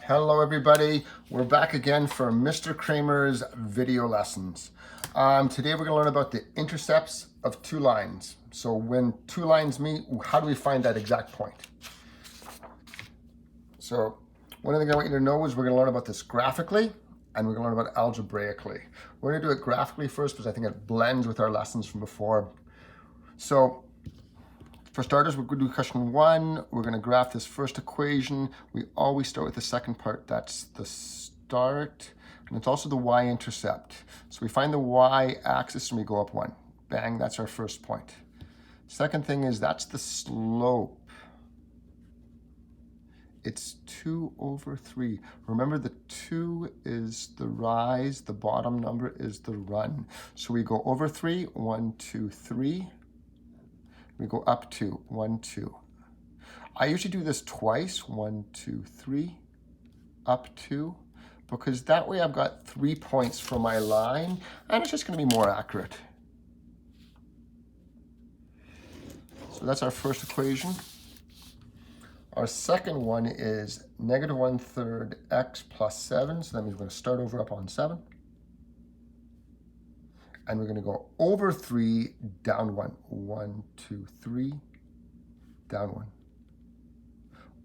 Hello everybody, we're back again for Mr. Kramer's video lessons. Today we're going to learn about the intercepts of two lines. So when two lines meet, how do we find that exact point? So one of the things I want you to know is we're going to learn about this graphically and we're going to learn about it algebraically. We're going to do it graphically first because I think it blends with our lessons from before. So for starters, we're going to do question one. We're going to graph this first equation. We always start with the second part. That's the start. And it's also the y-intercept. So we find the y-axis and we go up one. Bang, that's our first point. Second thing is that's the slope. It's 2 over 3. Remember, the 2 is the rise. The bottom number is the run. So we go over 3, 1, 2, 3. We go up 2, 1, 2. I usually do this twice, 1, 2, 3, up 2, because that way I've got 3 points for my line, and it's just going to be more accurate. So that's our first equation. Our second one is negative 1/3 x plus 7, so that means we're going to start over up on 7. And we're going to go over 3, down 1. 1, 2, 3, down 1.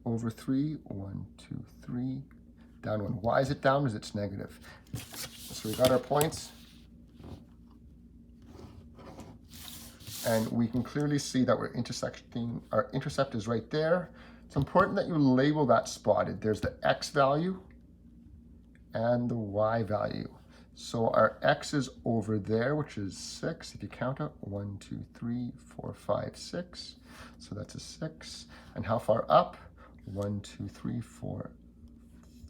Over 3, 1, 2, 3, down 1. Why is it down? Because it's negative. So we got our points. And we can clearly see that we're intersecting. Our intercept is right there. It's important that you label that spotted. There's the x value and the y value. So our x is over there, which is 6. If you count it, 1, 2, 3, 4, 5, 6. So that's a 6. And how far up? 1, 2, 3, 4,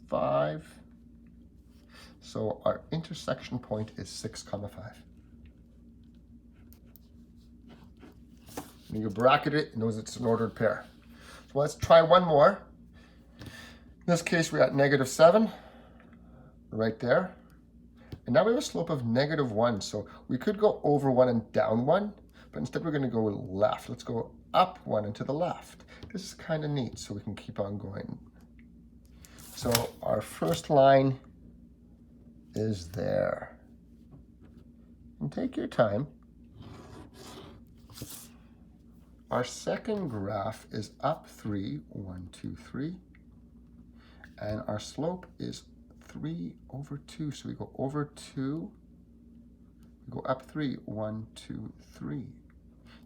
5. So our intersection point is 6, 5. When you bracket it, it knows it's an ordered pair. So let's try one more. In this case, we got negative 7 right there. And now we have a slope of negative 1. So we could go over 1 and down 1, but instead we're going to go left. Let's go up 1 and to the left. This is kind of neat, so we can keep on going. So our first line is there. And take your time. Our second graph is up 3, 1, 2, 3. And our slope is 3 over 2. So we go over 2, we go up 3, 1, 2, 3.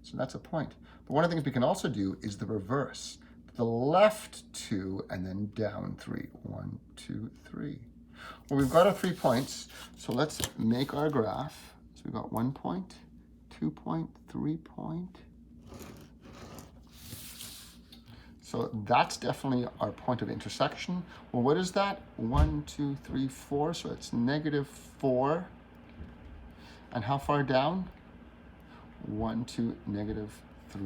So that's a point. But one of the things we can also do is the reverse. The left 2 and then down 3, 1, 2, 3. Well, we've got our 3 points. So let's make our graph. So we've got 1 point, 2 point, 3 point. So that's definitely our point of intersection. Well, what is that? 1, 2, 3, 4. So it's negative 4. And how far down? 1, 2, negative 3.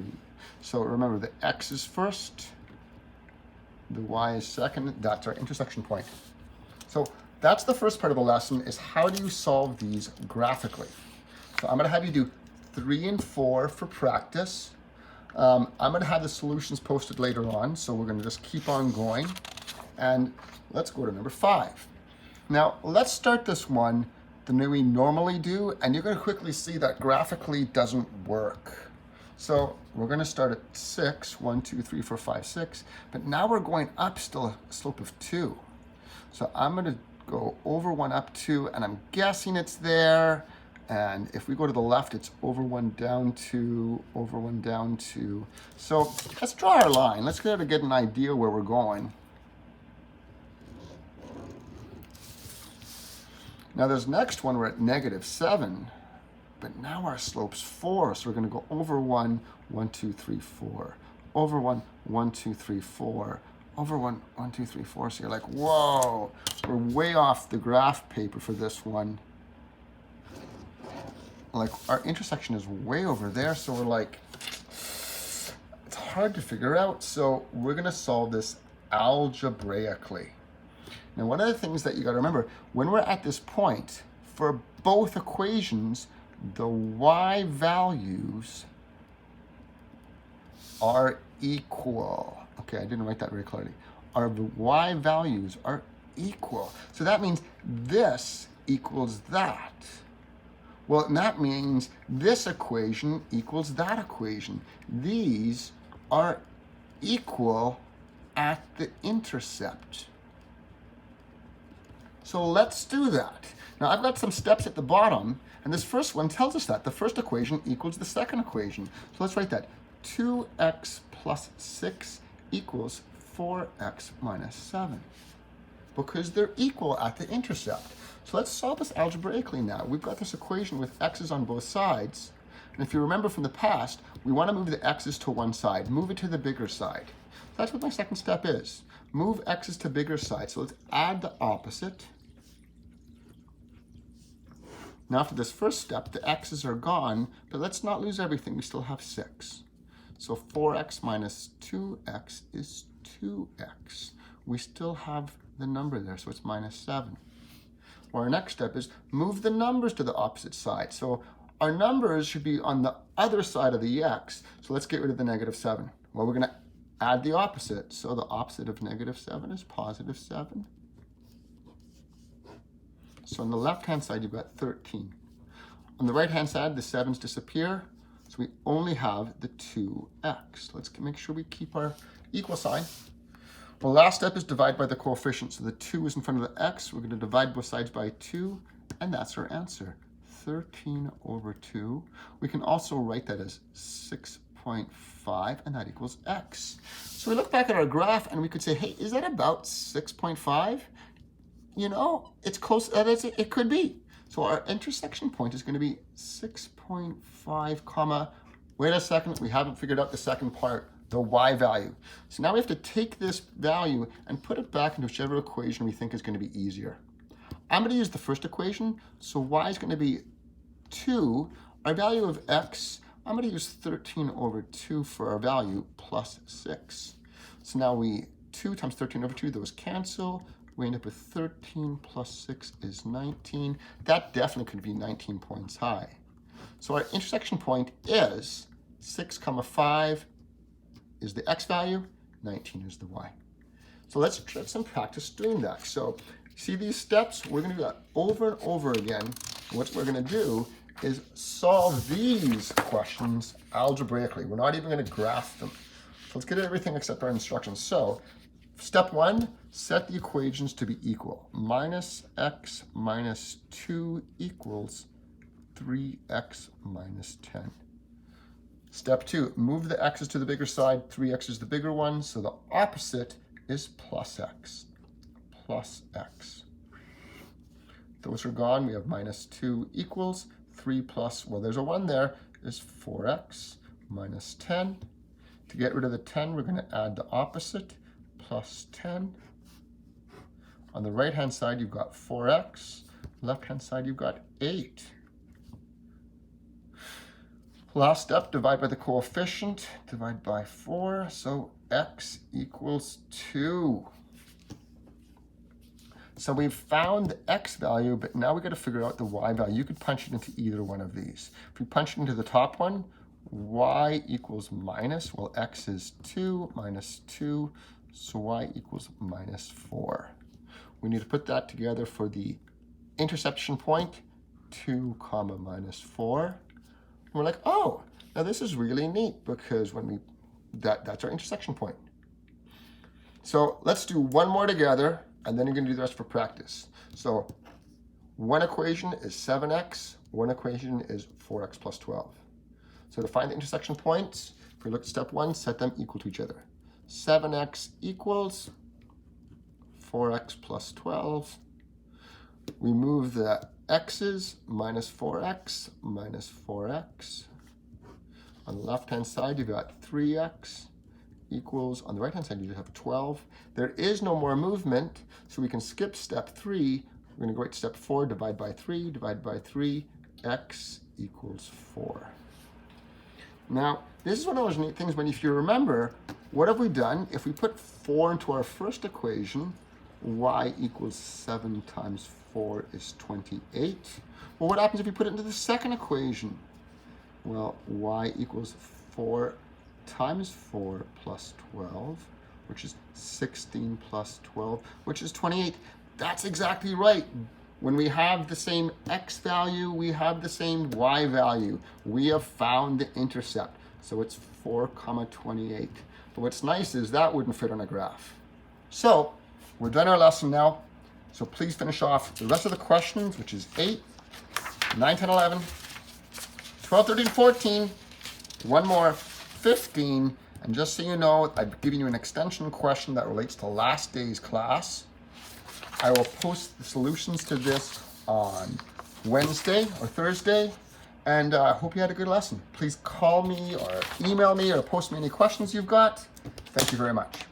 So remember, the x is first, the y is second. That's our intersection point. So that's the first part of the lesson, is how do you solve these graphically? So I'm going to have you do 3 and 4 for practice. I'm going to have the solutions posted later on, so we're going to just keep on going. And let's go to number 5. Now, let's start this one the way we normally do, and you're going to quickly see that graphically doesn't work. So we're going to start at 6, 1, 2, 3, 4, 5, 6, but now we're going up still a slope of 2. So I'm going to go over 1, up 2, and I'm guessing it's there. And if we go to the left, it's over 1, down 2, over 1, down 2. So let's draw our line. Let's get an idea where we're going. Now this next one, we're at negative 7, but now our slope's 4. So we're going to go over 1, 1, 2, 3, 4. Over 1, 1, 2, 3, 4. Over 1, 1, 2, 3, 4. So you're like, whoa, we're way off the graph paper for this one. Like, our intersection is way over there, so we're like, it's hard to figure out. So we're going to solve this algebraically. Now, one of the things that you got to remember, when we're at this point, for both equations, the y values are equal. Okay, I didn't write that very clearly. Our y values are equal. So that means this equals that. Well, that means this equation equals that equation. These are equal at the intercept. So let's do that. Now I've got some steps at the bottom, and this first one tells us that the first equation equals the second equation. So let's write that. 2x plus 6 equals 4x minus 7, because they're equal at the intercept. So let's solve this algebraically now. We've got this equation with x's on both sides. And if you remember from the past, we want to move the x's to one side. Move it to the bigger side. So that's what my second step is. Move x's to bigger side. So let's add the opposite. Now after this first step, the x's are gone, but let's not lose everything. We still have 6. So 4x minus 2x is 2x. We still have the number there, so it's minus 7. Well, our next step is move the numbers to the opposite side. So our numbers should be on the other side of the x. So let's get rid of the negative 7. Well, we're going to add the opposite. So the opposite of negative 7 is positive 7. So on the left-hand side, you've got 13. On the right-hand side, the 7's disappear. So we only have the 2x. Let's make sure we keep our equal sign. Well, last step is divide by the coefficient. So the 2 is in front of the x. We're going to divide both sides by 2, and that's our answer, 13 over 2. We can also write that as 6.5, and that equals x. So we look back at our graph, and we could say, hey, is that about 6.5? You know, it's close. It could be. So our intersection point is going to be 6.5, comma, wait a second, we haven't figured out the second part, the y value. So now we have to take this value and put it back into whichever equation we think is going to be easier. I'm going to use the first equation, so y is going to be 2. Our value of x, I'm going to use 13 over 2 for our value, plus 6. So now 2 times 13 over 2, those cancel. We end up with 13 plus 6 is 19. That definitely could be 19 points high. So our intersection point is 6, 5 is the x value, 19 is the y. So let's try some practice doing that. So see these steps? We're going to do that over and over again. What we're going to do is solve these questions algebraically. We're not even going to graph them. So let's get everything except our instructions. So step 1, set the equations to be equal. Minus x minus 2 equals 3x minus 10. Step 2, move the x's to the bigger side. 3x is the bigger one, so the opposite is plus x. Plus x. Those are gone. We have minus 2 equals 3 plus, well, there's a 1 there, is 4x minus 10. To get rid of the 10, we're going to add the opposite, plus 10. On the right-hand side, you've got 4x. Left-hand side, you've got 8. Last step, divide by the coefficient, divide by 4, so x equals 2. So we've found the x value, but now we've got to figure out the y value. You could punch it into either one of these. If we punch it into the top one, y equals minus, well, x is 2 minus 2, so y equals minus 4. We need to put that together for the intersection point, 2 comma minus 4. And we're like, oh, now this is really neat because when that's our intersection point. So let's do one more together, and then you're going to do the rest for practice. So one equation is 7x, one equation is 4x plus 12. So to find the intersection points, if we look at step 1, set them equal to each other. 7x equals 4x plus 12. We move the x's, minus 4x, minus 4x. On the left-hand side, you've got 3x equals, on the right-hand side, you just have 12. There is no more movement, so we can skip step 3. We're going to go right to step 4, divide by 3, x equals 4. Now, this is one of those neat things when, if you remember, what have we done? If we put 4 into our first equation, y equals 7 times 4 is 28. Well, what happens if we put it into the second equation? Well, y equals 4 times 4 plus 12, which is 16 plus 12, which is 28. That's exactly right. When we have the same x value, we have the same y value. We have found the intercept. So it's 4,28. But what's nice is that wouldn't fit on a graph. So we're done our lesson now. So please finish off the rest of the questions, which is 8, 9, 10, 11, 12, 13, 14, one more, 15. And just so you know, I've given you an extension question that relates to last day's class. I will post the solutions to this on Wednesday or Thursday. And I hope you had a good lesson. Please call me or email me or post me any questions you've got. Thank you very much.